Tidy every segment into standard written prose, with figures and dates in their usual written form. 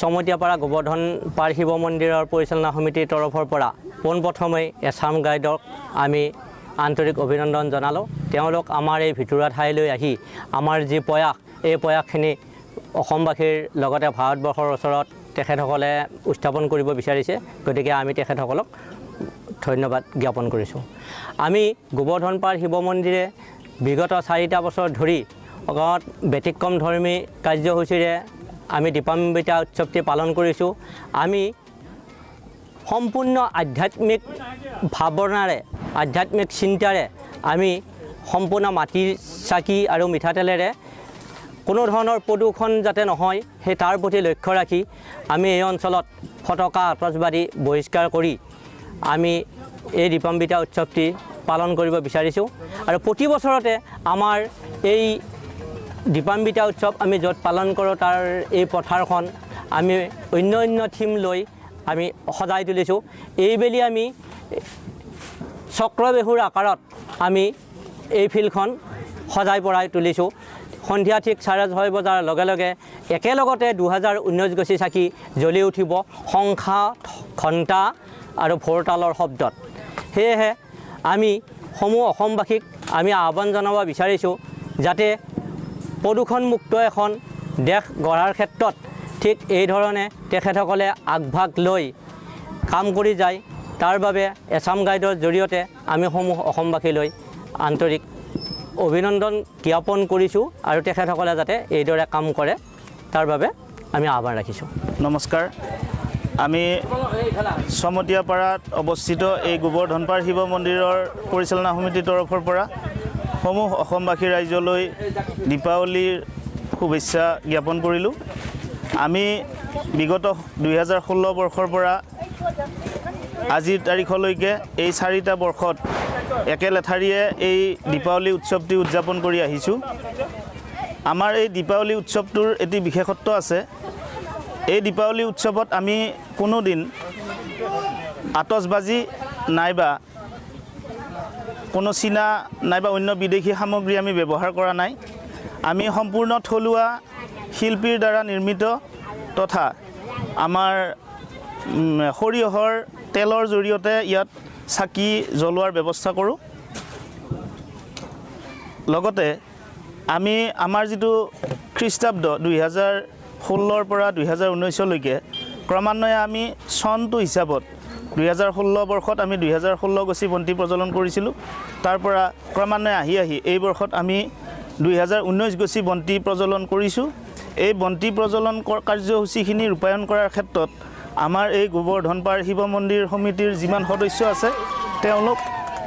সমতীয়াপাৰা গোবৰ্ধন পাৰ শিৱ মন্দিৰৰ পৰিচালনা সমিতিৰ তৰফৰ পৰা পোনপ্ৰথমে এছাম গাইডক আমি আন্তৰিক অভিনন্দন জনালোঁ। তেওঁলোক আমাৰ এই ভিতৰুৱা ঠাইলৈ আহি আমাৰ যি প্ৰয়াস এই প্ৰয়াসখিনি অসমবাসীৰ লগতে ভাৰতবৰ্ষৰ ওচৰত তেখেতসকলে উত্থাপন কৰিব বিচাৰিছে। গতিকে আমি তেখেতসকলক ধন্যবাদ জ্ঞাপন কৰিছোঁ। আমি গোবৰ্ধন পাৰ শিৱ মন্দিৰে বিগত 4টা বছৰ ধৰি গাঁৱত ব্যতিক্ৰম ধৰ্মী কাৰ্যসূচীৰে আমি দীপান্বিতা উৎসৱটি পালন কৰিছোঁ। আমি সম্পূৰ্ণ আধ্যাত্মিক ভাৱনাৰে আধ্যাত্মিক চিন্তাৰে আমি সম্পূৰ্ণ মাটিৰ চাকি আৰু মিঠাতেলেৰে কোনো ধৰণৰ প্ৰদূষণ যাতে নহয় সেই তাৰ প্ৰতি লক্ষ্য ৰাখি আমি এই অঞ্চলত ফটকা আতচবাজি বহিষ্কাৰ কৰি আমি এই দীপান্বিতা উৎসৱটি পালন কৰিব বিচাৰিছোঁ। আৰু প্ৰতি বছৰতে আমাৰ এই দীপান্বিতা উৎসৱ আমি য'ত পালন কৰোঁ তাৰ এই পথাৰখন আমি অন্য থিম লৈ আমি সজাই তুলিছোঁ। এইবেলি আমি চক্ৰবেহুৰ আকাৰত আমি এই ফিল্ডখন সজাই পৰাই তুলিছোঁ। সন্ধিয়া ঠিক 6:30 বজাৰ লগে লগে একেলগতে 2019 গছি চাকি জ্বলি উঠিব শংখা ঘণ্টা আৰু ভোৰতালৰ শব্দত। সেয়েহে আমি সমূহ অসমবাসীক আমি আহ্বান জনাব বিচাৰিছোঁ যাতে প্ৰদূষণমুক্ত এখন দেশ গঢ়াৰ ক্ষেত্ৰত ঠিক এই ধৰণে তেখেতসকলে আগভাগ লৈ কাম কৰি যায়। তাৰ বাবে এছাম গাইডৰ জৰিয়তে আমি সমূহ অসমবাসীলৈ আন্তৰিক অভিনন্দন জ্ঞাপন কৰিছোঁ আৰু তেখেতসকলে যাতে এইদৰে কাম কৰে তাৰ বাবে আমি আহ্বান ৰাখিছোঁ। নমস্কাৰ। আমি সমতীয়াপাৰাত অৱস্থিত এই গোবৰ্ধন পাৰ শিৱ মন্দিৰৰ পৰিচালনা সমিতিৰ তৰফৰ পৰা সমূহ অসমবাসী ৰাইজলৈ দীপাৱলীৰ শুভেচ্ছা জ্ঞাপন কৰিলোঁ। আমি বিগত 2016 বৰ্ষৰ পৰা আজিৰ তাৰিখলৈকে এই 4টা বৰ্ষত একেলেঠাৰিয়ে এই দীপাৱলী উৎসৱটি উদযাপন কৰি আহিছোঁ। আমাৰ এই দীপাৱলী উৎসৱটোৰ এটি বিশেষত্ব আছে। এই দীপাৱলী উৎসৱত আমি কোনো দিন আতচবাজি নাইবা কোনো চীনা নাইবা অন্য বিদেশী সামগ্ৰী আমি ব্যৱহাৰ কৰা নাই। আমি সম্পূৰ্ণ থলুৱা শিল্পীৰ দ্বাৰা নিৰ্মিত তথা আমাৰ সৰিয়হৰ তেলৰ জৰিয়তে ইয়াত চাকি জ্বলোৱাৰ ব্যৱস্থা কৰোঁ। লগতে আমি আমাৰ যিটো খ্ৰীষ্টাব্দ 2016ৰ পৰা 2019লৈকে ক্ৰমান্বয়ে আমি চনটো হিচাপত 2016 বৰ্ষত আমি 2016 গছি বন্তি প্ৰজ্বলন কৰিছিলোঁ। তাৰ পৰা ক্ৰমান্বয়ে আহি এই বৰ্ষত আমি 2019 গছি বন্তি প্ৰজ্বলন কৰিছোঁ। এই বন্তি প্ৰজ্বলন কাৰ্যসূচীখিনি ৰূপায়ণ কৰাৰ ক্ষেত্ৰত আমাৰ এই গোবৰ্ধন পাৰ শিৱ মন্দিৰ সমিতিৰ যিমান সদস্য আছে তেওঁলোক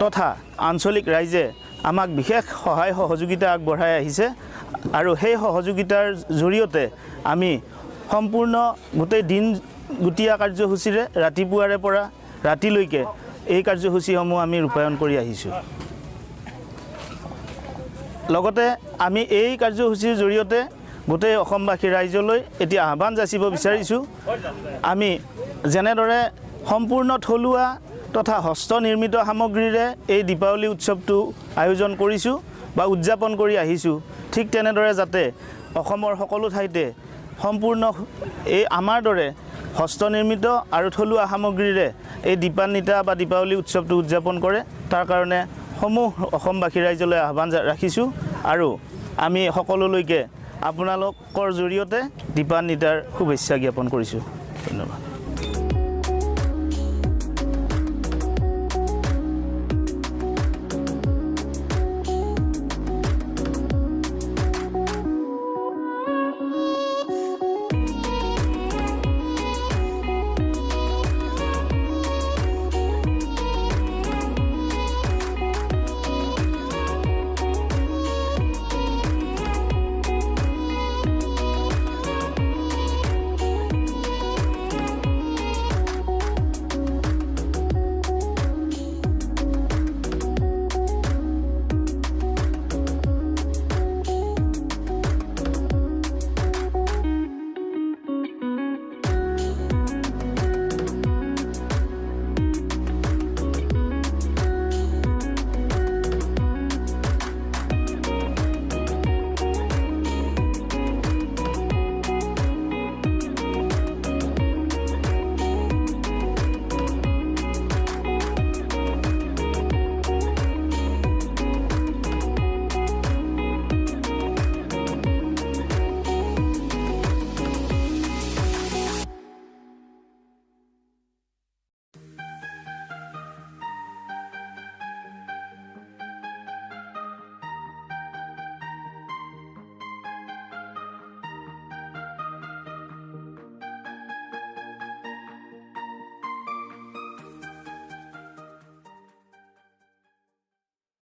তথা আঞ্চলিক ৰাইজে আমাক বিশেষ সহায় সহযোগিতা আগবঢ়াই আহিছে আৰু সেই সহযোগিতাৰ জৰিয়তে আমি সম্পূৰ্ণ গোটেই দিন গুটীয়া কাৰ্যসূচীৰে ৰাতিপুৱাৰে পৰা ৰাতিলৈকে এই কাৰ্যসূচীসমূহ আমি ৰূপায়ণ কৰি আহিছোঁ। লগতে আমি এই কাৰ্যসূচীৰ জৰিয়তে গোটেই অসমবাসী ৰাইজলৈ এতিয়া আহ্বান যাচিব বিচাৰিছোঁ। আমি যেনেদৰে সম্পূৰ্ণ থলুৱা তথা হস্তনিৰ্মিত সামগ্ৰীৰে এই দীপাৱলী উৎসৱটো আয়োজন কৰিছোঁ বা উদযাপন কৰি আহিছোঁ, ঠিক তেনেদৰে যাতে অসমৰ সকলো ঠাইতে সম্পূৰ্ণ এই আমাৰ দৰে হস্তনিৰ্মিত আৰু থলুৱা সামগ্ৰীৰে এই দীপান্বিতা বা দীপাৱলী উৎসৱটো উদযাপন কৰে তাৰ কাৰণে সমূহ অসমবাসী ৰাইজলৈ আহ্বান ৰাখিছোঁ। আৰু আমি সকলোলৈকে আপোনালোকৰ জৰিয়তে দীপান্বিতাৰ শুভেচ্ছা জ্ঞাপন কৰিছোঁ। ধন্যবাদ।